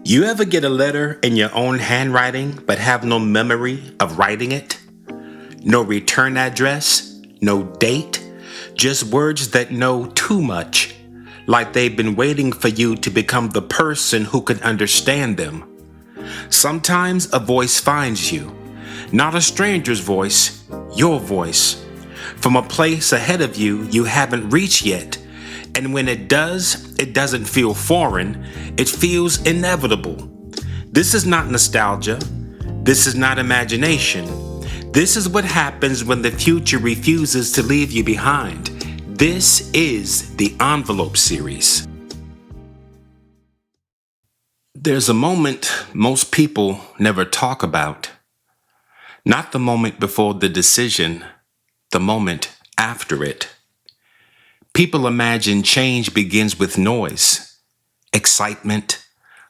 You ever get a letter in your own handwriting but have no memory of writing it? No return address, no date, just words that know too much, like they've been waiting for you to become the person who can understand them. Sometimes a voice finds you, not a stranger's voice, your voice, from a place ahead of you you haven't reached yet. And when it does, it doesn't feel foreign, it feels inevitable. This is not nostalgia. This is not imagination. This is what happens when the future refuses to leave you behind. This is the Envelope series. There's a moment most people never talk about. Not the moment before the decision, the moment after it. People imagine change begins with noise, excitement,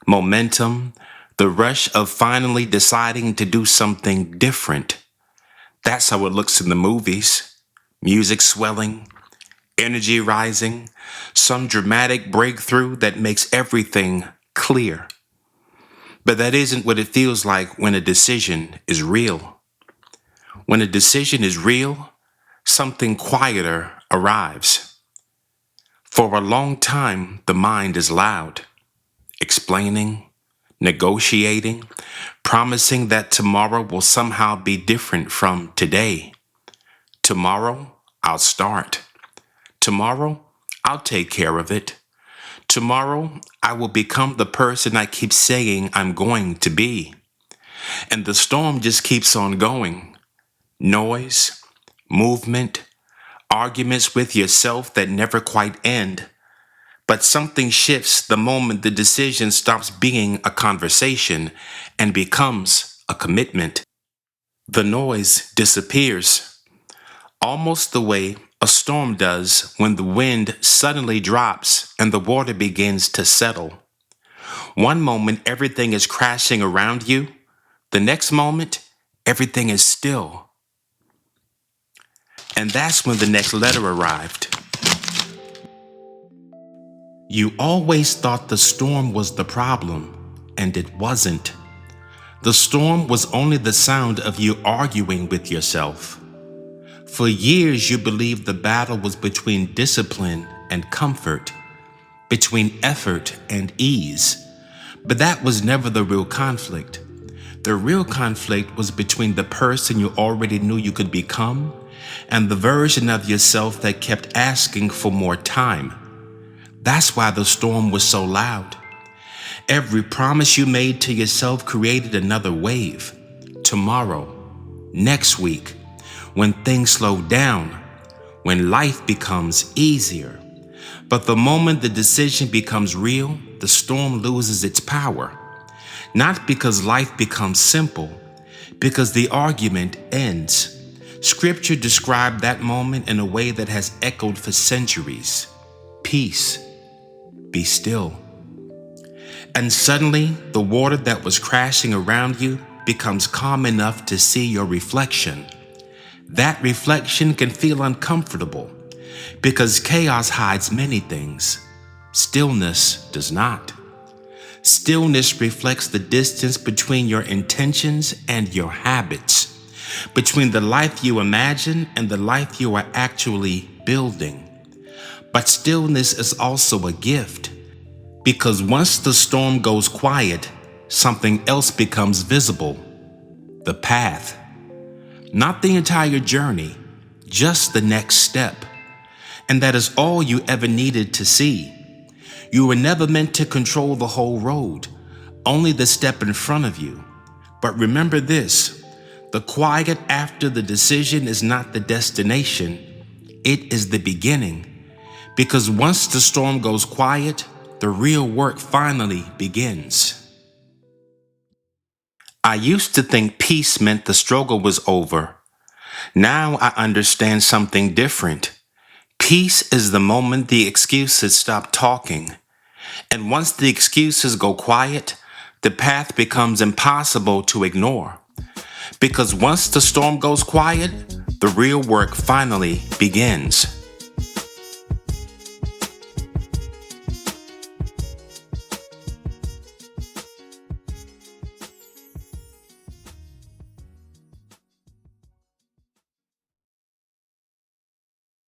momentum, the rush of finally deciding to do something different. That's how it looks in the movies. Music swelling, energy rising, some dramatic breakthrough that makes everything clear. But that isn't what it feels like when a decision is real. When a decision is real, something quieter arrives. For a long time, the mind is loud, explaining, negotiating, promising that tomorrow will somehow be different from today. Tomorrow, I'll start. Tomorrow, I'll take care of it. Tomorrow, I will become the person I keep saying I'm going to be. And the storm just keeps on going. Noise, movement, arguments with yourself that never quite end. But something shifts the moment the decision stops being a conversation and becomes a commitment. The noise disappears, almost the way a storm does when the wind suddenly drops and the water begins to settle. One moment, everything is crashing around you. The next moment, everything is still. And that's when the next letter arrived. You always thought the storm was the problem, and it wasn't. The storm was only the sound of you arguing with yourself. For years, you believed the battle was between discipline and comfort, between effort and ease. But that was never the real conflict. The real conflict was between the person you already knew you could become and the version of yourself that kept asking for more time. That's why the storm was so loud. Every promise you made to yourself created another wave. Tomorrow, next week, when things slow down, when life becomes easier. But the moment the decision becomes real, the storm loses its power. Not because life becomes simple, because the argument ends. Scripture described that moment in a way that has echoed for centuries. Peace, be still. And suddenly, the water that was crashing around you becomes calm enough to see your reflection. That reflection can feel uncomfortable because chaos hides many things. Stillness does not. Stillness reflects the distance between your intentions and your habits, between the life you imagine and the life you are actually building. But stillness is also a gift, because once the storm goes quiet, something else becomes visible. The path. Not the entire journey, just the next step. And that is all you ever needed to see. You were never meant to control the whole road, only the step in front of you. But remember this, the quiet after the decision is not the destination, it is the beginning. Because once the storm goes quiet, the real work finally begins. I used to think peace meant the struggle was over. Now I understand something different. Peace is the moment the excuses stop talking. And once the excuses go quiet, the path becomes impossible to ignore. Because once the storm goes quiet, the real work finally begins.